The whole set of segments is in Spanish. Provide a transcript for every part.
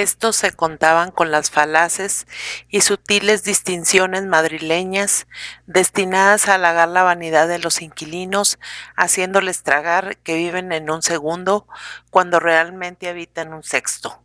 Estos se contaban con las falaces y sutiles distinciones madrileñas destinadas a halagar la vanidad de los inquilinos, haciéndoles tragar que viven en un segundo cuando realmente habitan un sexto.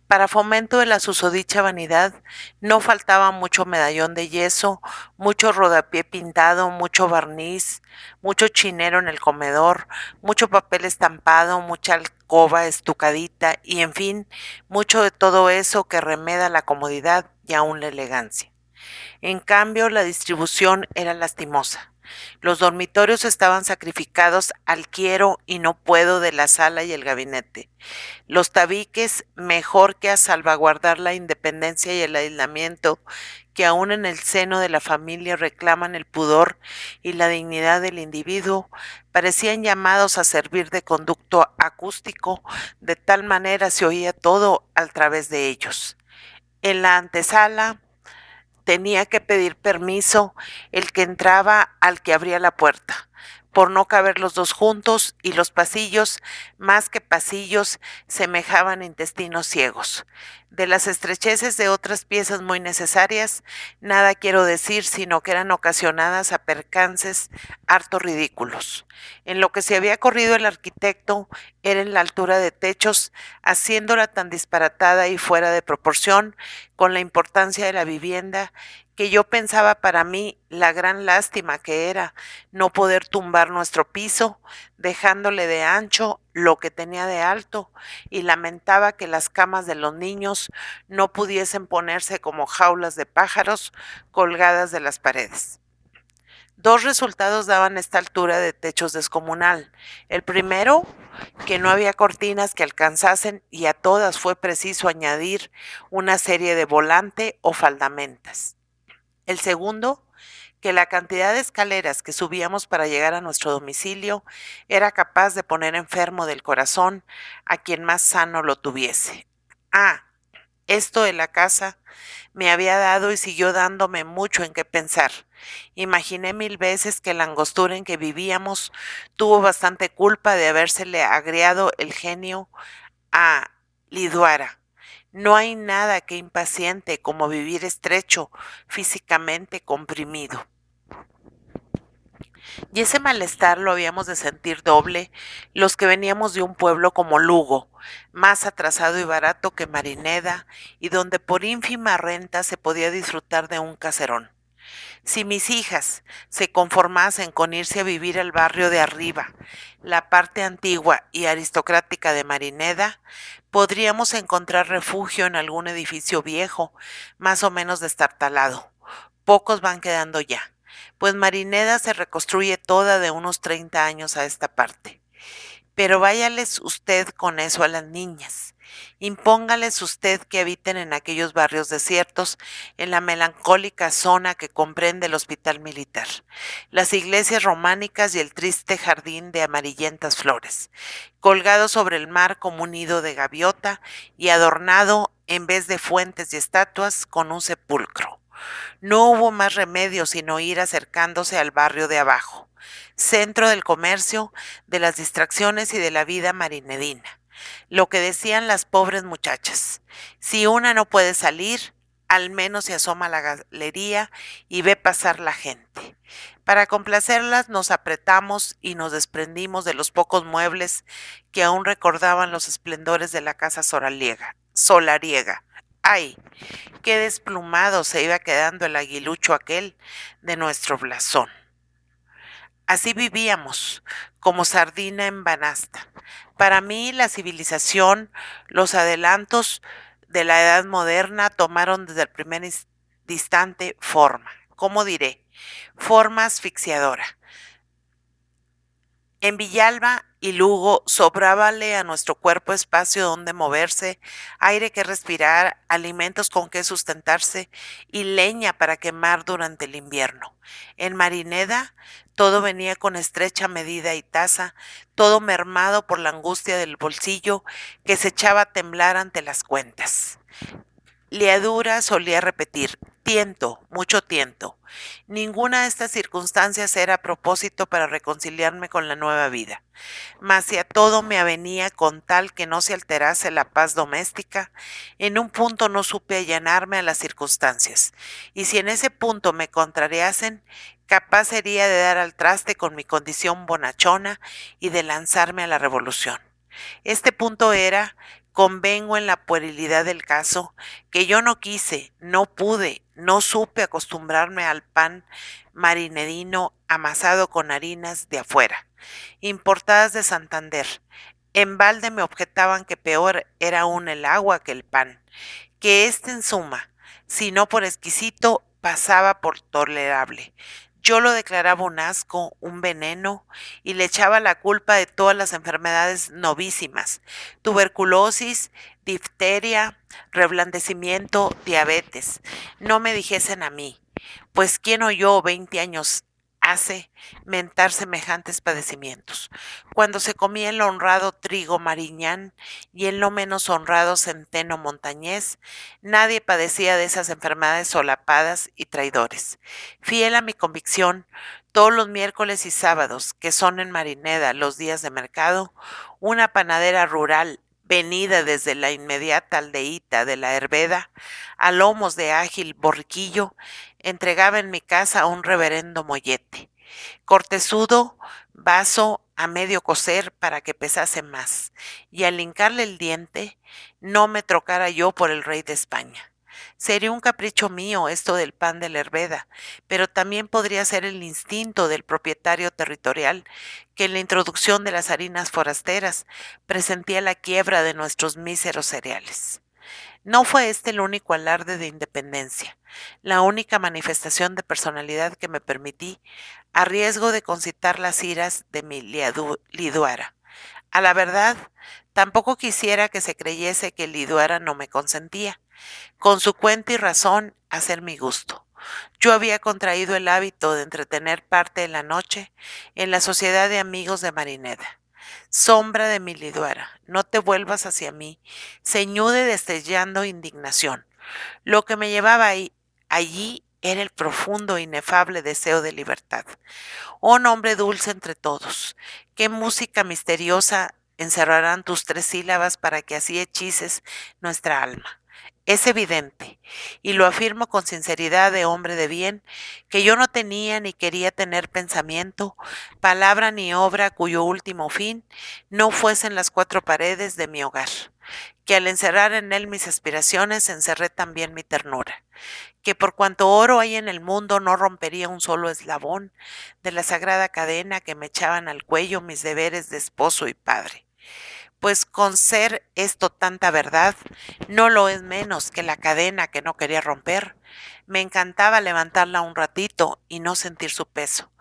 Para fomento de la susodicha vanidad, no faltaba mucho medallón de yeso, mucho rodapié pintado, mucho barniz, mucho chinero en el comedor, mucho papel estampado, mucha alcoba estucadita y, en fin, mucho de todo eso que remeda la comodidad y aún la elegancia. En cambio, la distribución era lastimosa. Los dormitorios estaban sacrificados al quiero y no puedo de la sala y el gabinete. Los tabiques, mejor que a salvaguardar la independencia y el aislamiento, que aún en el seno de la familia reclaman el pudor y la dignidad del individuo, parecían llamados a servir de conducto acústico, de tal manera se oía todo al través de ellos. En la antesala tenía que pedir permiso el que entraba al que abría la puerta, por no caber los dos juntos, y los pasillos, más que pasillos, semejaban intestinos ciegos. De las estrecheces de otras piezas muy necesarias, nada quiero decir, sino que eran ocasionadas a percances harto ridículos. En lo que se había corrido el arquitecto era en la altura de techos, haciéndola tan disparatada y fuera de proporción con la importancia de la vivienda, que yo pensaba para mí la gran lástima que era no poder tumbar nuestro piso, dejándole de ancho lo que tenía de alto, y lamentaba que las camas de los niños no pudiesen ponerse como jaulas de pájaros colgadas de las paredes. Dos resultados daban esta altura de techos descomunal. El primero, que no había cortinas que alcanzasen, y a todas fue preciso añadir una serie de volante o faldamentas. El segundo, que la cantidad de escaleras que subíamos para llegar a nuestro domicilio era capaz de poner enfermo del corazón a quien más sano lo tuviese. Ah, esto de la casa me había dado y siguió dándome mucho en qué pensar. Imaginé 1000 veces que la angostura en que vivíamos tuvo bastante culpa de habérsele agriado el genio a Liduara. No hay nada que impaciente como vivir estrecho, físicamente comprimido. Y ese malestar lo habíamos de sentir doble los que veníamos de un pueblo como Lugo, más atrasado y barato que Marineda, y donde por ínfima renta se podía disfrutar de un caserón. Si mis hijas se conformasen con irse a vivir al barrio de arriba, la parte antigua y aristocrática de Marineda, podríamos encontrar refugio en algún edificio viejo, más o menos destartalado. Pocos van quedando ya, pues Marineda se reconstruye toda de unos 30 años a esta parte. Pero váyales usted con eso a las niñas. Impóngales usted que habiten en aquellos barrios desiertos, en la melancólica zona que comprende el hospital militar, las iglesias románicas y el triste jardín de amarillentas flores, colgado sobre el mar como un nido de gaviota y adornado, en vez de fuentes y estatuas, con un sepulcro. No hubo más remedio sino ir acercándose al barrio de abajo, centro del comercio, de las distracciones y de la vida marinedina. Lo que decían las pobres muchachas: si una no puede salir, al menos se asoma a la galería y ve pasar la gente. Para complacerlas nos apretamos y nos desprendimos de los pocos muebles que aún recordaban los esplendores de la casa solariega. ¡Ay! Qué desplumado se iba quedando el aguilucho aquel de nuestro blasón. Así vivíamos, como sardina en banasta. Para mí, la civilización, los adelantos de la edad moderna tomaron desde el primer instante forma, ¿cómo diré? Forma asfixiadora. En Villalba y Lugo sobrábale a nuestro cuerpo espacio donde moverse, aire que respirar, alimentos con que sustentarse y leña para quemar durante el invierno. En Marineda todo venía con estrecha medida y tasa, todo mermado por la angustia del bolsillo que se echaba a temblar ante las cuentas. Liadura solía repetir, tiento, mucho tiento. Ninguna de estas circunstancias era a propósito para reconciliarme con la nueva vida, mas si a todo me avenía con tal que no se alterase la paz doméstica, en un punto no supe allanarme a las circunstancias, y si en ese punto me contrariasen, capaz sería de dar al traste con mi condición bonachona y de lanzarme a la revolución. Este punto era, convengo en la puerilidad del caso, que yo no quise, no pude, no supe acostumbrarme al pan marinerino amasado con harinas de afuera, importadas de Santander. En balde me objetaban que peor era aún el agua que el pan, que éste en suma, si no por exquisito, pasaba por tolerable. Yo lo declaraba un asco, un veneno, y le echaba la culpa de todas las enfermedades novísimas, tuberculosis, difteria, reblandecimiento, diabetes. No me dijesen a mí, pues quién oyó 20 años hace mentar semejantes padecimientos, cuando se comía el honrado trigo mariñán y el no menos honrado centeno montañés, nadie padecía de esas enfermedades solapadas y traidores. Fiel a mi convicción, todos los miércoles y sábados, que son en Marineda los días de mercado, una panadera rural venida desde la inmediata aldeíta de la Herveda, a lomos de ágil borriquillo, entregaba en mi casa un reverendo mollete, cortesudo, vaso a medio cocer para que pesase más, y al hincarle el diente, no me trocara yo por el rey de España. Sería un capricho mío esto del pan de la Herveda, pero también podría ser el instinto del propietario territorial que en la introducción de las harinas forasteras presentía la quiebra de nuestros míseros cereales. No fue este el único alarde de independencia, la única manifestación de personalidad que me permití, a riesgo de concitar las iras de mi liduara. A la verdad, tampoco quisiera que se creyese que liduara no me consentía, con su cuenta y razón, hacer mi gusto. Yo había contraído el hábito de entretener parte de la noche en la sociedad de amigos de Marineda. Sombra de mi liduara, no te vuelvas hacia mí, ceñude destellando indignación. Lo que me llevaba allí era el profundo e inefable deseo de libertad. Oh nombre dulce entre todos, qué música misteriosa encerrarán tus 3 sílabas para que así hechices nuestra alma. Es evidente, y lo afirmo con sinceridad de hombre de bien, que yo no tenía ni quería tener pensamiento, palabra ni obra cuyo último fin no fuesen las 4 paredes de mi hogar, que al encerrar en él mis aspiraciones encerré también mi ternura, que por cuanto oro hay en el mundo no rompería un solo eslabón de la sagrada cadena que me echaban al cuello mis deberes de esposo y padre, pues con ser esto tanta verdad, no lo es menos que la cadena que no quería romper. Me encantaba levantarla un ratito y no sentir su peso,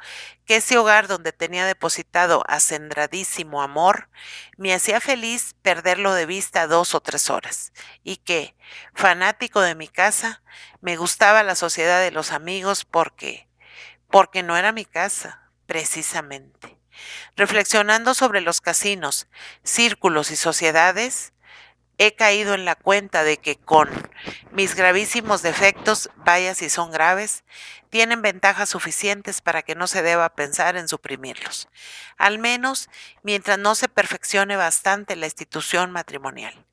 que ese hogar donde tenía depositado acendradísimo amor, me hacía feliz perderlo de vista 2 o 3 horas, y que, fanático de mi casa, me gustaba la sociedad de los amigos porque no era mi casa, precisamente. Reflexionando sobre los casinos, círculos y sociedades, he caído en la cuenta de que con mis gravísimos defectos, vaya si son graves, tienen ventajas suficientes para que no se deba pensar en suprimirlos, al menos mientras no se perfeccione bastante la institución matrimonial,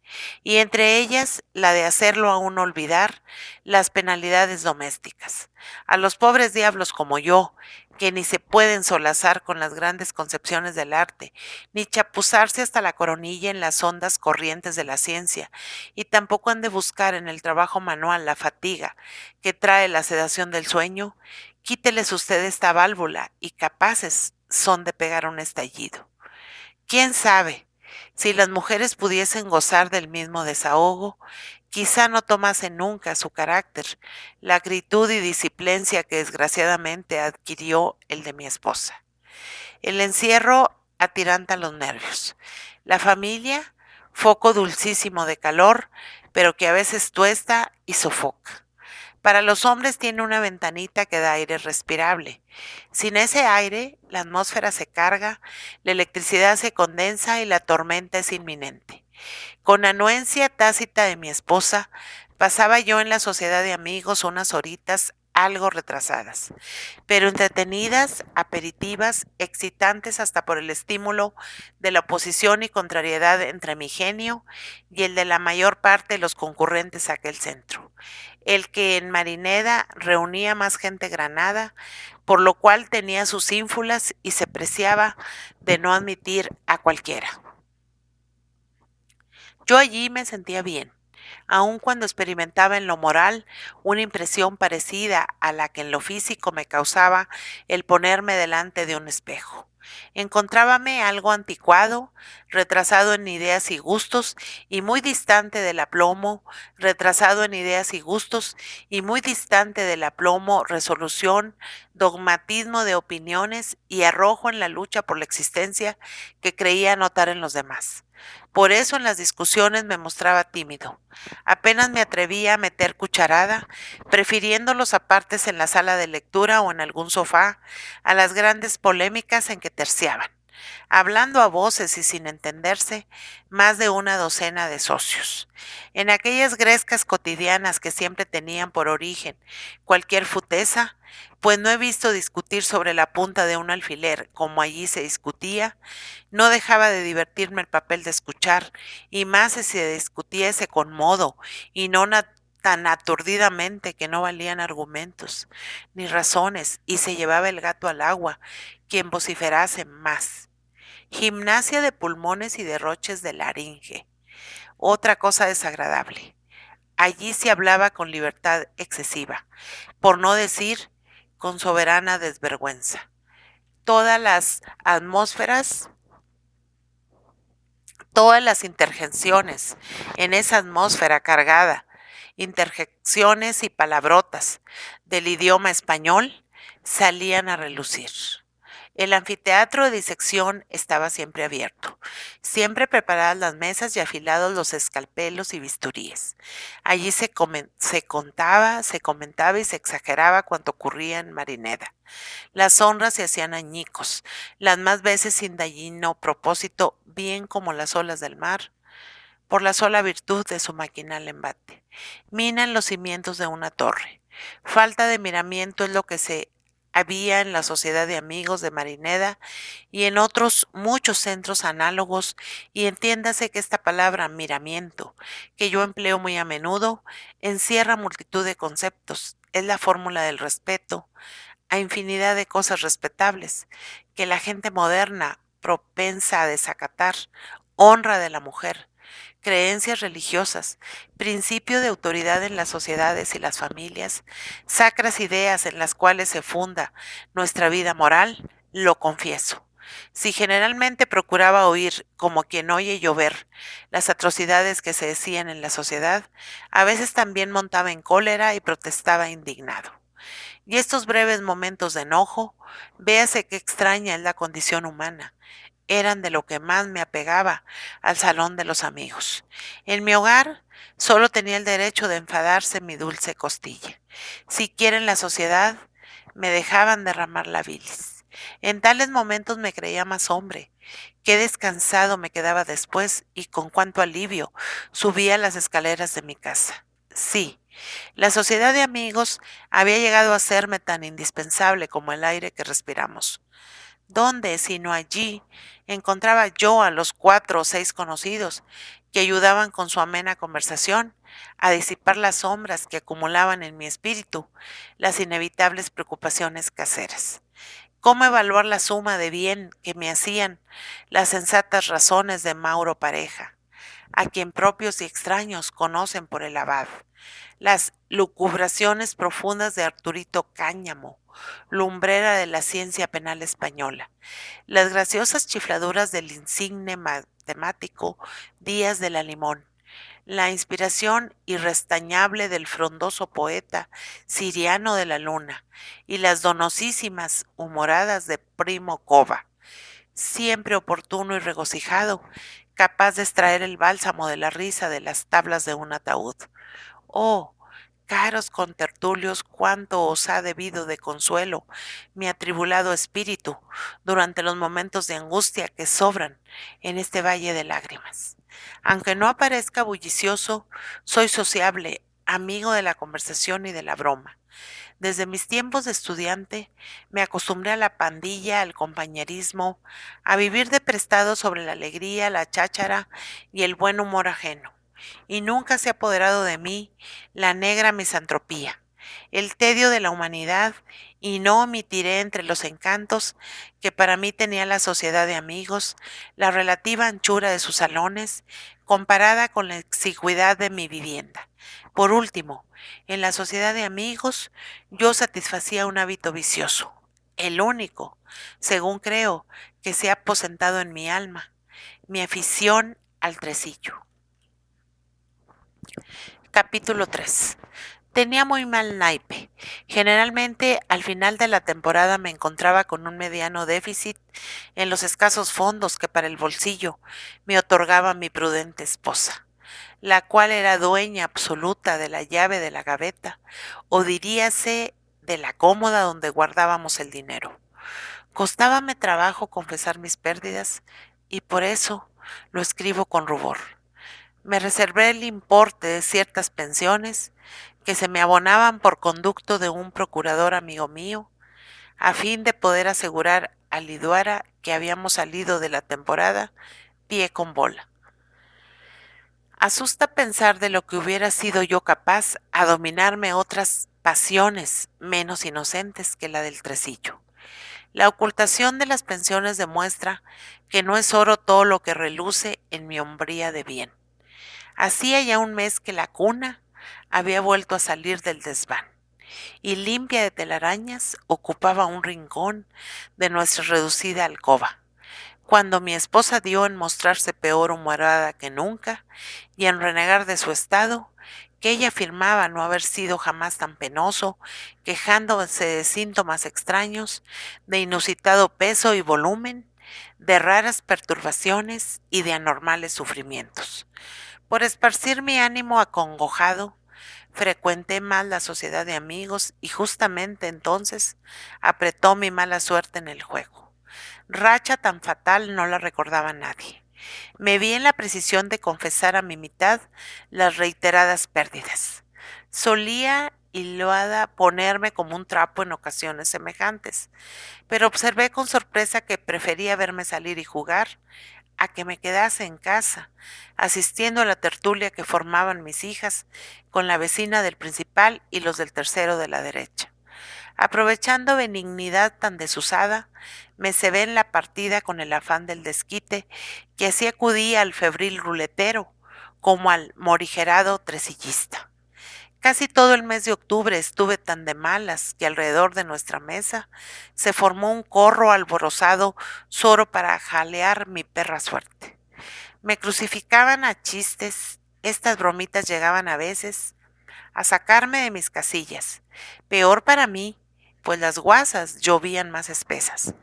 y entre ellas la de hacerlo aún olvidar las penalidades domésticas. A los pobres diablos como yo, que ni se pueden solazar con las grandes concepciones del arte, ni chapuzarse hasta la coronilla en las hondas corrientes de la ciencia, y tampoco han de buscar en el trabajo manual la fatiga que trae la sedación del sueño, quíteles usted esta válvula y capaces son de pegar un estallido. ¿Quién sabe? Si las mujeres pudiesen gozar del mismo desahogo, quizá no tomase nunca su carácter la acritud y disciplincia que desgraciadamente adquirió el de mi esposa. El encierro atiranta los nervios. La familia, foco dulcísimo de calor, pero que a veces tuesta y sofoca. Para los hombres tiene una ventanita que da aire respirable. Sin ese aire, la atmósfera se carga, la electricidad se condensa y la tormenta es inminente. Con anuencia tácita de mi esposa, Pasaba yo en la sociedad de amigos unas horitas algo retrasadas, pero entretenidas, aperitivas, excitantes hasta por el estímulo de la oposición y contrariedad entre mi genio y el de la mayor parte de los concurrentes a aquel centro, el que en Marineda reunía más gente granada, por lo cual tenía sus ínfulas y se preciaba de no admitir a cualquiera. Yo allí me sentía bien, aun cuando experimentaba en lo moral una impresión parecida a la que en lo físico me causaba el ponerme delante de un espejo. Encontrábame algo anticuado, retrasado en ideas y gustos, y muy distante del aplomo, retrasado en ideas y gustos, y muy distante del aplomo, resolución, dogmatismo de opiniones y arrojo en la lucha por la existencia que creía notar en los demás. Por eso en las discusiones me mostraba tímido. Apenas me atrevía a meter cucharada, prefiriendo los apartes en la sala de lectura o en algún sofá a las grandes polémicas en que terciaban, hablando a voces y sin entenderse, más de una docena de socios. En aquellas grescas cotidianas que siempre tenían por origen cualquier futeza, pues no he visto discutir sobre la punta de un alfiler como allí se discutía, no dejaba de divertirme el papel de escuchar, y más si se discutiese con modo y no tan aturdidamente que no valían argumentos ni razones, y se llevaba el gato al agua quien vociferase más. Gimnasia de pulmones y derroches de laringe. Otra cosa desagradable. Allí se hablaba con libertad excesiva, por no decir con soberana desvergüenza. Todas las atmósferas, todas las interjecciones en esa atmósfera cargada, interjecciones y palabrotas del idioma español salían a relucir. El anfiteatro de disección estaba siempre abierto, siempre preparadas las mesas y afilados los escalpelos y bisturíes. Allí se contaba, se comentaba y se exageraba cuanto ocurría en Marineda. Las honras se hacían añicos, las más veces sin dañino propósito, bien como las olas del mar, por la sola virtud de su maquinal embate. Minan los cimientos de una torre. Falta de miramiento es lo que se había en la sociedad de amigos de Marineda y en otros muchos centros análogos, y entiéndase que esta palabra miramiento, que yo empleo muy a menudo, encierra multitud de conceptos, es la fórmula del respeto a infinidad de cosas respetables que la gente moderna, propensa a desacatar, honra de la mujer, creencias religiosas, principio de autoridad en las sociedades y las familias, sacras ideas en las cuales se funda nuestra vida moral, lo confieso. Si generalmente procuraba oír, como quien oye llover, las atrocidades que se decían en la sociedad, a veces también montaba en cólera y protestaba indignado. Y estos breves momentos de enojo, véase qué extraña es la condición humana, eran de lo que más me apegaba al salón de los amigos. En mi hogar solo tenía el derecho de enfadarse mi dulce costilla. Siquiera en la sociedad me dejaban derramar la bilis. En tales momentos me creía más hombre. Qué descansado me quedaba después y con cuánto alivio subía las escaleras de mi casa. Sí, la sociedad de amigos había llegado a serme tan indispensable como el aire que respiramos. ¿Dónde, sino allí, encontraba yo a los 4 o 6 conocidos que ayudaban con su amena conversación a disipar las sombras que acumulaban en mi espíritu las inevitables preocupaciones caseras? ¿Cómo evaluar la suma de bien que me hacían las sensatas razones de Mauro Pareja, a quien propios y extraños conocen por el abad? Las lucubraciones profundas de Arturito Cáñamo, lumbrera de la ciencia penal española, las graciosas chifladuras del insigne matemático Díaz de la Limón, la inspiración irrestañable del frondoso poeta Siriano de la Luna y las donosísimas humoradas de Primo Cova, siempre oportuno y regocijado, capaz de extraer el bálsamo de la risa de las tablas de un ataúd. Oh, caros contertulios, cuánto os ha debido de consuelo mi atribulado espíritu durante los momentos de angustia que sobran en este valle de lágrimas. Aunque no aparezca bullicioso, soy sociable amigo de la conversación y de la broma. Desde mis tiempos de estudiante me acostumbré a la pandilla, al compañerismo, a vivir de prestado sobre la alegría, la cháchara y el buen humor ajeno. Y nunca se ha apoderado de mí la negra misantropía, el tedio de la humanidad, y no omitiré entre los encantos que para mí tenía la sociedad de amigos, la relativa anchura de sus salones, comparada con la exigüidad de mi vivienda. Por último, en la sociedad de amigos, yo satisfacía un hábito vicioso, el único, según creo, que se ha aposentado en mi alma, mi afición al tresillo. Capítulo 3. Tenía muy mal naipe. Generalmente, al final de la temporada me encontraba con un mediano déficit en los escasos fondos que para el bolsillo me otorgaba mi prudente esposa, la cual era dueña absoluta de la llave de la gaveta, o diríase de la cómoda donde guardábamos el dinero. Costábame trabajo confesar mis pérdidas y por eso lo escribo con rubor. Me reservé el importe de ciertas pensiones que se me abonaban por conducto de un procurador amigo mío, a fin de poder asegurar a Liduara que habíamos salido de la temporada pie con bola. Asusta pensar de lo que hubiera sido yo capaz a dominarme otras pasiones menos inocentes que la del tresillo. La ocultación de las pensiones demuestra que no es oro todo lo que reluce en mi hombría de bien. Hacía ya un mes que la cuna había vuelto a salir del desván, y limpia de telarañas ocupaba un rincón de nuestra reducida alcoba, cuando mi esposa dio en mostrarse peor humorada que nunca y en renegar de su estado, que ella afirmaba no haber sido jamás tan penoso, quejándose de síntomas extraños, de inusitado peso y volumen, de raras perturbaciones y de anormales sufrimientos. Por esparcir mi ánimo acongojado, frecuenté más la sociedad de amigos y justamente entonces apretó mi mala suerte en el juego. Racha tan fatal no la recordaba nadie. Me vi en la precisión de confesar a mi mitad las reiteradas pérdidas. Solía hilada ponerme como un trapo en ocasiones semejantes, pero observé con sorpresa que prefería verme salir y jugar a que me quedase en casa, asistiendo a la tertulia que formaban mis hijas con la vecina del principal y los del tercero de la derecha. Aprovechando benignidad tan desusada, me cebé en la partida con el afán del desquite, que así acudía al febril ruletero como al morigerado tresillista. Casi todo el mes de octubre estuve tan de malas que alrededor de nuestra mesa se formó un corro alborozado solo para jalear mi perra suerte. Me crucificaban a chistes, estas bromitas llegaban a veces a sacarme de mis casillas. Peor para mí, pues las guasas llovían más espesas.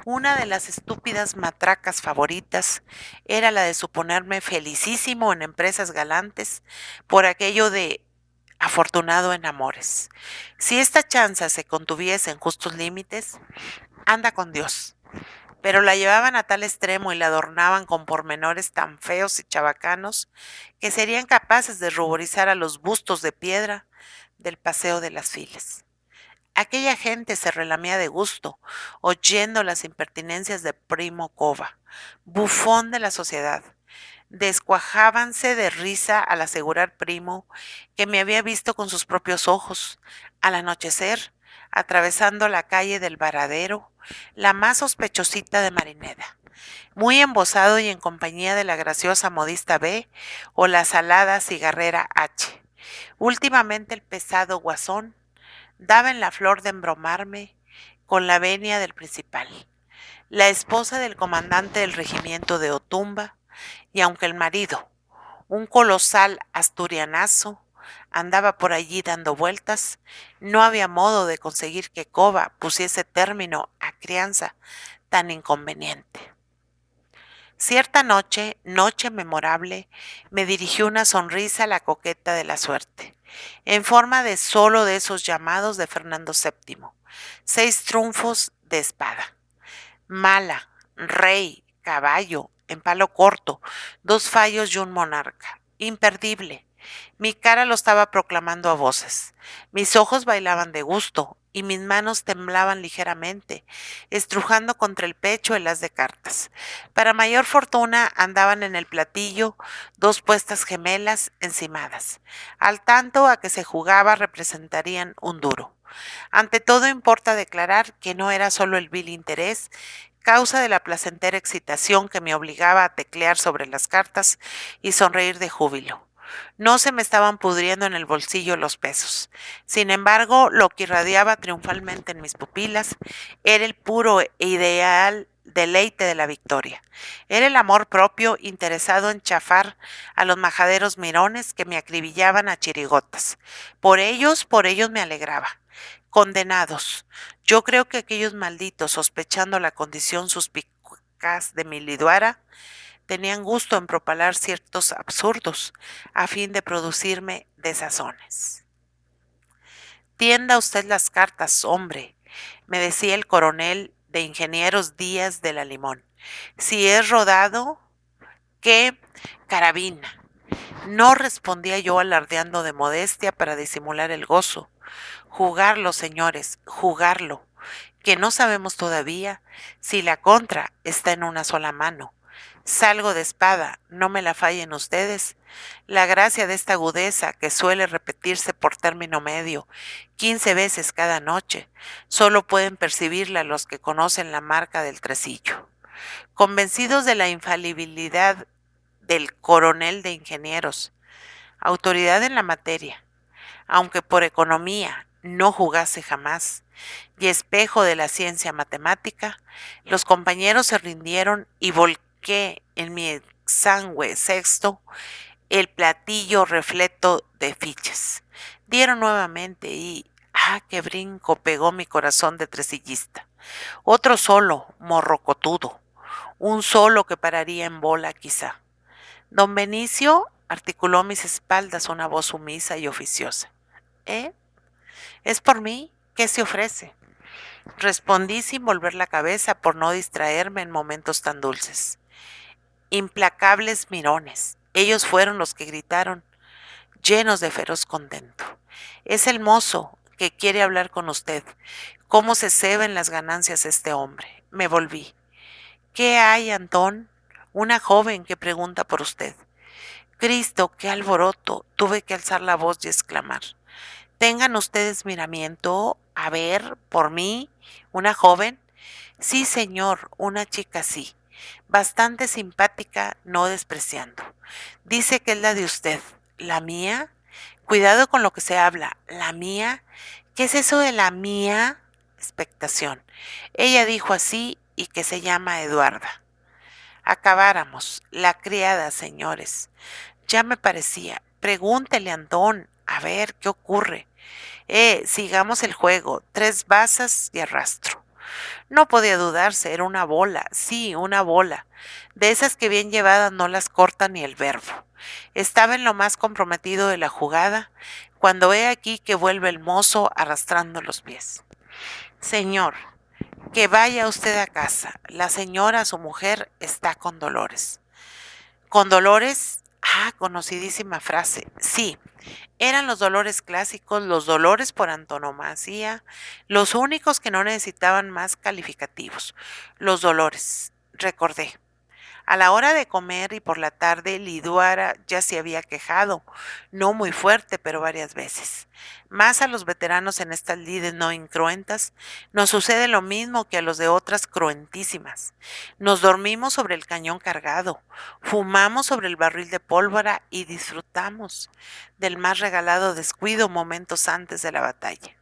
Una de las estúpidas matracas favoritas era la de suponerme felicísimo en empresas galantes por aquello de afortunado en amores. Si esta chanza se contuviese en justos límites, anda con Dios. Pero la llevaban a tal extremo y la adornaban con pormenores tan feos y chabacanos que serían capaces de ruborizar a los bustos de piedra del Paseo de las Files. Aquella gente se relamía de gusto, oyendo las impertinencias de Primo Cova, bufón de la sociedad. Descuajábanse de risa al asegurar Primo que me había visto con sus propios ojos, al anochecer, atravesando la calle del Varadero, la más sospechosita de Marineda, muy embosado y en compañía de la graciosa modista B o la salada cigarrera H. Últimamente el pesado guasón daba en la flor de embromarme con la venia del principal, la esposa del comandante del regimiento de Otumba, y aunque el marido, un colosal asturianazo, andaba por allí dando vueltas, no había modo de conseguir que Cova pusiese término a crianza tan inconveniente. Cierta noche, noche memorable, me dirigió una sonrisa a la coqueta de la suerte, en forma de solo de esos llamados de Fernando VII, 6 trunfos de espada, mala, rey, caballo, en palo corto, 2 fallos y un monarca, imperdible, Mi cara lo estaba proclamando a voces. Mis ojos bailaban de gusto y mis manos temblaban ligeramente, estrujando contra el pecho el as de cartas. Para mayor fortuna andaban en el platillo dos puestas gemelas encimadas. Al tanto a que se jugaba representarían un duro. Ante todo importa declarar que no era solo el vil interés, causa de la placentera excitación que me obligaba a teclear sobre las cartas y sonreír de júbilo. No se me estaban pudriendo en el bolsillo los pesos. Sin embargo, lo que irradiaba triunfalmente en mis pupilas era el puro e ideal deleite de la victoria. Era el amor propio interesado en chafar a los majaderos mirones que me acribillaban a chirigotas. Por ellos me alegraba. Condenados. Yo creo que aquellos malditos, sospechando la condición suspicaz de mi liduara, tenían gusto en propalar ciertos absurdos a fin de producirme desazones. Tienda usted las cartas, hombre, me decía el coronel de ingenieros Díaz de la Limón. Si es rodado, ¿qué carabina? No respondía yo alardeando de modestia para disimular el gozo. Jugarlo, señores, jugarlo, que no sabemos todavía si la contra está en una sola mano. Salgo de espada, no me la fallen ustedes. La gracia de esta agudeza, que suele repetirse por término medio 15 veces cada noche, solo pueden percibirla los que conocen la marca del tresillo. Convencidos de la infalibilidad del coronel de ingenieros, autoridad en la materia, aunque por economía no jugase jamás, y espejo de la ciencia matemática, los compañeros se rindieron y volqué en mi exangüe sexto el platillo repleto de fichas. Dieron nuevamente y qué brinco pegó mi corazón de tresillista. Otro solo, morrocotudo, un solo que pararía en bola quizá. Don Benicio articuló a mis espaldas una voz sumisa y oficiosa. ¿Eh? ¿Es por mí? ¿Qué se ofrece? Respondí sin volver la cabeza por no distraerme en momentos tan dulces. Implacables mirones. Ellos fueron los que gritaron, llenos de feroz contento. Es el mozo que quiere hablar con usted. ¿Cómo se ceben las ganancias este hombre? Me volví. ¿Qué hay, Antón? Una joven que pregunta por usted. Cristo, qué alboroto. Tuve que alzar la voz y exclamar. Tengan ustedes miramiento, a ver, por mí, una joven. Sí, señor, una chica sí, bastante simpática, no despreciando. Dice que es la de usted. ¿La mía? Cuidado con lo que se habla. ¿La mía? ¿Qué es eso de la mía? Expectación. Ella dijo así y que se llama Eduarda. Acabáramos. La criada, señores. Ya me parecía. Pregúntele a Antón, a ver qué ocurre. Sigamos el juego. 3 basas y arrastro. No podía dudarse, era una bola, sí, una bola. De esas que bien llevadas no las corta ni el verbo. Estaba en lo más comprometido de la jugada, cuando he aquí que vuelve el mozo arrastrando los pies. Señor, que vaya usted a casa. La señora, su mujer, está con Dolores. ¿Con Dolores? Conocidísima frase. Sí, eran los dolores clásicos, los dolores por antonomasia, los únicos que no necesitaban más calificativos. Los dolores, recordé. A la hora de comer y por la tarde, Liduara ya se había quejado, no muy fuerte, pero varias veces. Más a los veteranos en estas lides no incruentas, nos sucede lo mismo que a los de otras cruentísimas. Nos dormimos sobre el cañón cargado, fumamos sobre el barril de pólvora y disfrutamos del más regalado descuido momentos antes de la batalla.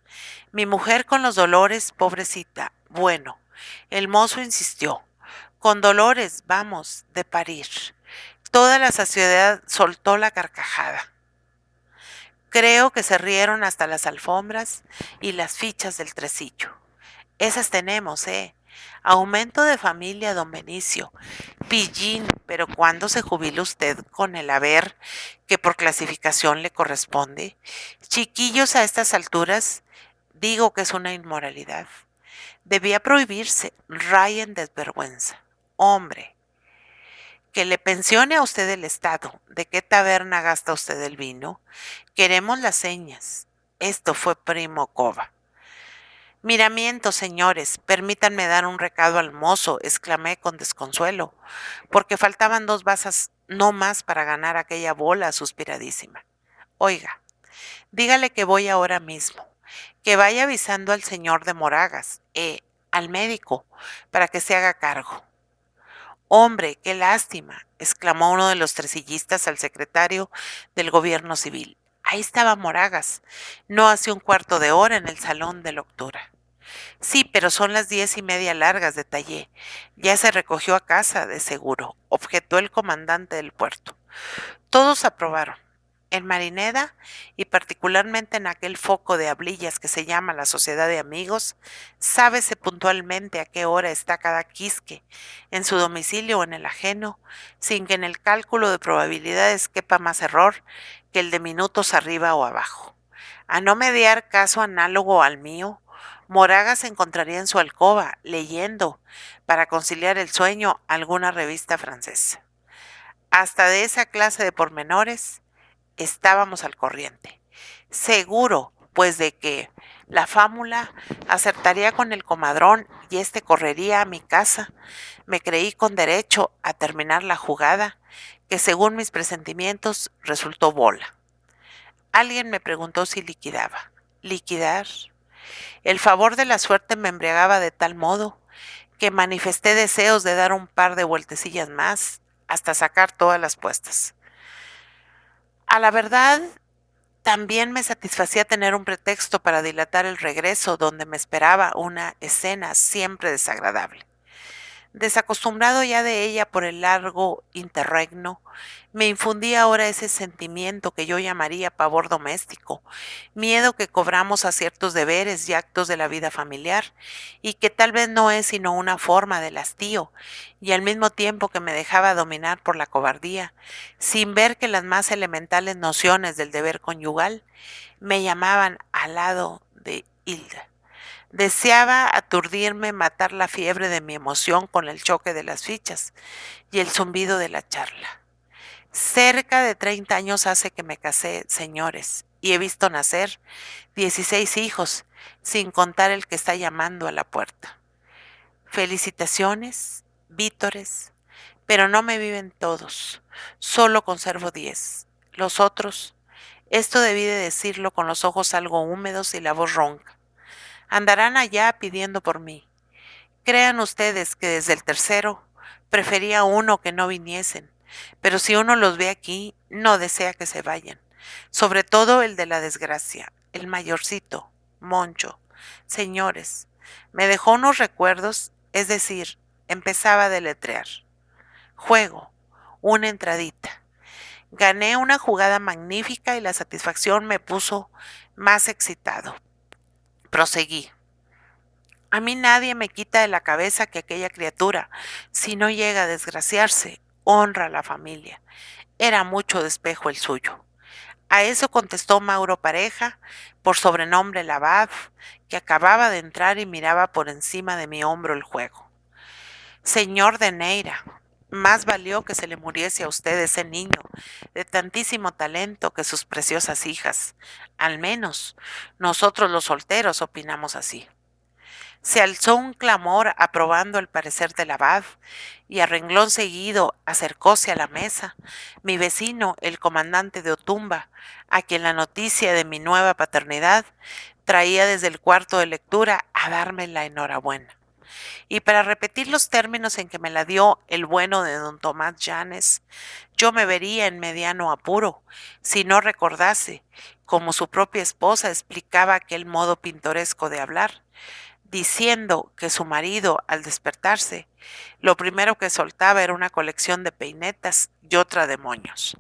Mi mujer con los dolores, pobrecita, bueno, el mozo insistió. Con Dolores, vamos, de parir. Toda la sociedad soltó la carcajada. Creo que se rieron hasta las alfombras y las fichas del tresillo. Esas tenemos, Aumento de familia, don Benicio. Pillín, pero ¿cuándo se jubila usted con el haber que por clasificación le corresponde? Chiquillos a estas alturas, digo que es una inmoralidad. Debía prohibirse, rayen desvergüenza. Hombre, Que le pensione a usted el Estado. ¿De qué taberna gasta usted el vino? Queremos las señas. Esto fue primo Cova. Miramiento, señores, permítanme dar un recado al mozo, exclamé con desconsuelo, porque faltaban 2 bazas no más para ganar aquella bola suspiradísima. Oiga, dígale que voy ahora mismo, que vaya avisando al señor de Moragas, al médico, para que se haga cargo. Hombre, qué lástima, exclamó uno de los tresillistas al secretario del gobierno civil. Ahí estaba Moragas, no hace un cuarto de hora en el salón de lectura. Sí, pero son las 10:30 largas, detallé. Ya se recogió a casa, de seguro, objetó el comandante del puerto. Todos aprobaron. En Marineda, y particularmente en aquel foco de hablillas que se llama la Sociedad de Amigos, sábese puntualmente a qué hora está cada quisque, en su domicilio o en el ajeno, sin que en el cálculo de probabilidades quepa más error que el de minutos arriba o abajo. A no mediar caso análogo al mío, Moraga se encontraría en su alcoba, leyendo, para conciliar el sueño, alguna revista francesa. Hasta de esa clase de pormenores estábamos al corriente. Seguro, pues, de que la fámula acertaría con el comadrón y éste correría a mi casa, me creí con derecho a terminar la jugada, que según mis presentimientos resultó bola. Alguien me preguntó si liquidaba. ¿Liquidar? El favor de la suerte me embriagaba de tal modo que manifesté deseos de dar un par de vueltecillas más hasta sacar todas las puestas. A la verdad, también me satisfacía tener un pretexto para dilatar el regreso, donde me esperaba una escena siempre desagradable. Desacostumbrado ya de ella por el largo interregno, me infundía ahora ese sentimiento que yo llamaría pavor doméstico, miedo que cobramos a ciertos deberes y actos de la vida familiar, y que tal vez no es sino una forma de hastío, y al mismo tiempo que me dejaba dominar por la cobardía, sin ver que las más elementales nociones del deber conyugal me llamaban al lado de Hilda. Deseaba aturdirme, matar la fiebre de mi emoción con el choque de las fichas y el zumbido de la charla. Cerca de 30 años hace que me casé, señores, y he visto nacer 16 hijos, sin contar el que está llamando a la puerta. Felicitaciones, vítores, pero no me viven todos, solo conservo 10. Los otros, esto debí de decirlo con los ojos algo húmedos y la voz ronca, andarán allá pidiendo por mí. Crean ustedes que desde el tercero prefería uno que no viniesen, pero si uno los ve aquí, no desea que se vayan. Sobre todo el de la desgracia, el mayorcito, Moncho. Señores, me dejó unos recuerdos, es decir, empezaba a deletrear. Juego, una entradita. Gané una jugada magnífica y la satisfacción me puso más excitado. Proseguí. A mí nadie me quita de la cabeza que aquella criatura, si no llega a desgraciarse, honra a la familia. Era mucho despejo el suyo. A eso contestó Mauro Pareja, por sobrenombre el abad, que acababa de entrar y miraba por encima de mi hombro el juego. Señor de Neira, más valió que se le muriese a usted ese niño de tantísimo talento que sus preciosas hijas. Al menos, nosotros los solteros opinamos así. Se alzó un clamor aprobando el parecer del abad, y a renglón seguido acercóse a la mesa mi vecino, el comandante de Otumba, a quien la noticia de mi nueva paternidad traía desde el cuarto de lectura a darme la enhorabuena. Y para repetir los términos en que me la dio el bueno de don Tomás Llanes, yo me vería en mediano apuro si no recordase, como su propia esposa explicaba aquel modo pintoresco de hablar, diciendo que su marido, al despertarse, lo primero que soltaba era una colección de peinetas y otra de moños.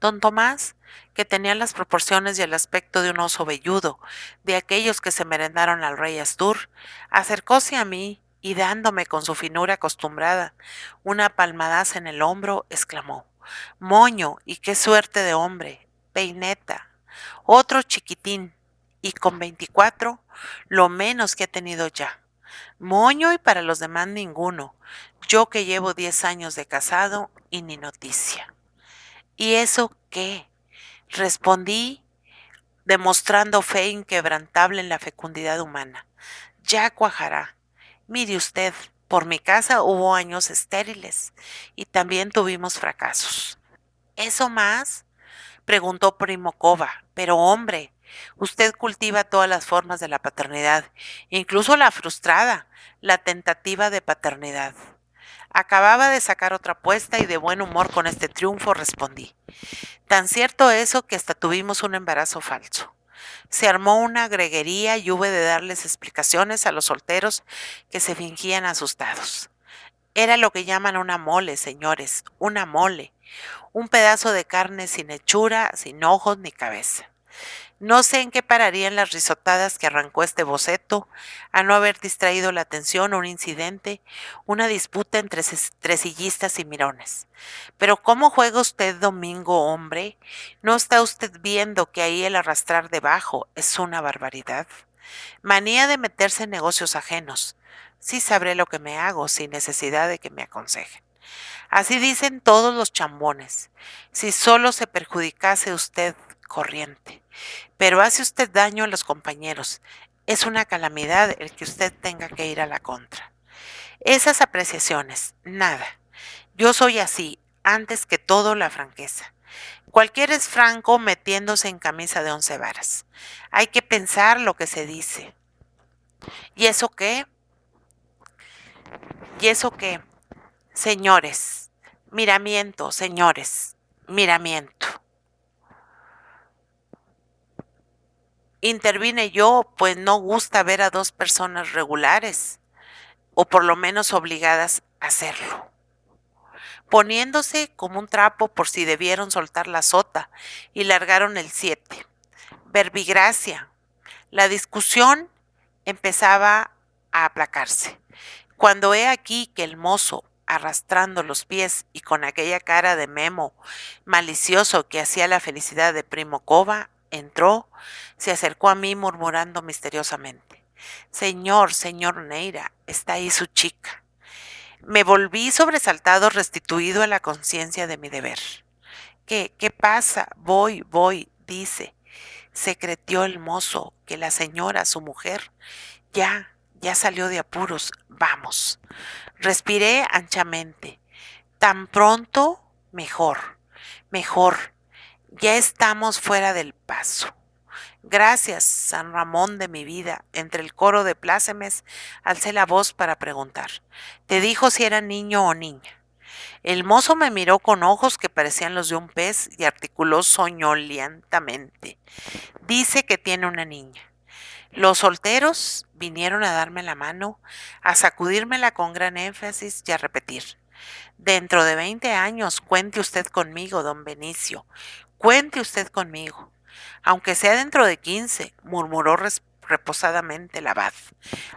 Don Tomás, que tenía las proporciones y el aspecto de un oso velludo, de aquellos que se merendaron al rey Astur, acercóse a mí y dándome con su finura acostumbrada una palmadaza en el hombro, exclamó: Moño, y qué suerte de hombre, peineta, otro chiquitín, y con 24, lo menos que ha tenido ya. Moño y para los demás ninguno. Yo que llevo 10 años de casado y ni noticia. ¿Y eso qué? Respondí, demostrando fe inquebrantable en la fecundidad humana. Ya cuajará. Mire usted, por mi casa hubo años estériles y también tuvimos fracasos. ¿Eso más? Preguntó Primo Cova. Pero hombre, usted cultiva todas las formas de la paternidad, incluso la frustrada, la tentativa de paternidad. Acababa de sacar otra apuesta y de buen humor con este triunfo respondí. Tan cierto eso que hasta tuvimos un embarazo falso. Se armó una greguería y hube de darles explicaciones a los solteros que se fingían asustados. Era lo que llaman una mole, señores, una mole, un pedazo de carne sin hechura, sin ojos ni cabeza. No sé en qué pararían las risotadas que arrancó este boceto, a no haber distraído la atención un incidente, una disputa entre tresillistas y mirones. Pero ¿cómo juega usted domingo, hombre? ¿No está usted viendo que ahí el arrastrar debajo es una barbaridad? Manía de meterse en negocios ajenos. Sí sabré lo que me hago sin necesidad de que me aconsejen. Así dicen todos los chambones. Si solo se perjudicase usted, corriente. Pero hace usted daño a los compañeros. Es una calamidad el que usted tenga que ir a la contra. Esas apreciaciones, nada. Yo soy así, antes que todo la franqueza. Cualquiera es franco metiéndose en camisa de 11 varas. Hay que pensar lo que se dice. ¿Y eso qué? ¿Y eso qué? Señores, miramiento, señores, miramiento. Intervine yo, pues no gusta ver a dos personas regulares, o por lo menos obligadas a hacerlo, poniéndose como un trapo por si debieron soltar la sota, y largaron el 7. Verbigracia. La discusión empezaba a aplacarse, cuando he aquí que el mozo, arrastrando los pies y con aquella cara de memo malicioso que hacía la felicidad de Primo Cova, entró, se acercó a mí murmurando misteriosamente. Señor Neira, está ahí su chica. Me volví sobresaltado, restituido a la conciencia de mi deber. ¿Qué pasa? Voy, dice. Secretió el mozo que la señora, su mujer, ya salió de apuros. Vamos. Respiré anchamente. Tan pronto, mejor. Ya estamos fuera del paso. Gracias, San Ramón de mi vida. Entre el coro de plácemes, alcé la voz para preguntar. ¿Te dijo si era niño o niña? El mozo me miró con ojos que parecían los de un pez y articuló soñolientamente. Dice que tiene una niña. Los solteros vinieron a darme la mano, a sacudírmela con gran énfasis y a repetir. Dentro de 20 años, cuente usted conmigo, don Benicio, cuente usted conmigo. Aunque sea dentro de 15, murmuró reposadamente el abad.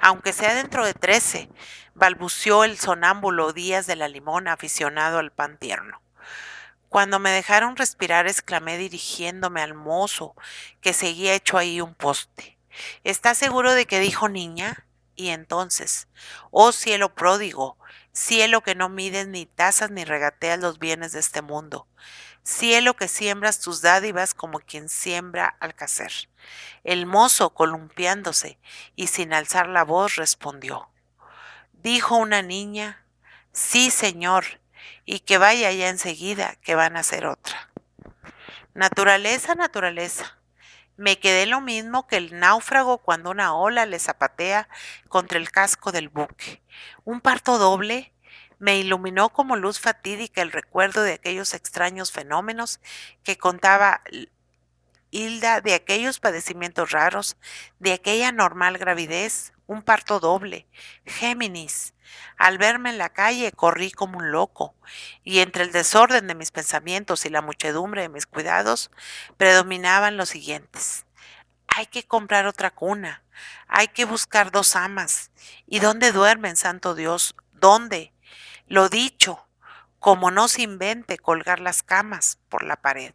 Aunque sea dentro de 13, balbució el sonámbulo Díaz de la Limón, aficionado al pan tierno. Cuando me dejaron respirar, exclamé dirigiéndome al mozo, que seguía hecho ahí un poste. ¿Está seguro de que dijo niña? Y entonces, oh cielo pródigo, cielo que no mides ni tasas ni regateas los bienes de este mundo, cielo que siembras tus dádivas como quien siembra alcacer. El mozo, columpiándose y sin alzar la voz, respondió. Dijo una niña, sí, señor, y que vaya ya enseguida, que van a hacer otra. Naturaleza. Me quedé lo mismo que el náufrago cuando una ola le zapatea contra el casco del buque. Un parto doble. Me iluminó como luz fatídica el recuerdo de aquellos extraños fenómenos que contaba Hilda, de aquellos padecimientos raros, de aquella normal gravidez, un parto doble. Géminis. Al verme en la calle corrí como un loco, y entre el desorden de mis pensamientos y la muchedumbre de mis cuidados, predominaban los siguientes. Hay que comprar otra cuna, hay que buscar 2 amas. ¿Y dónde duermen, santo Dios? ¿Dónde? Lo dicho, como no se invente colgar las camas por la pared.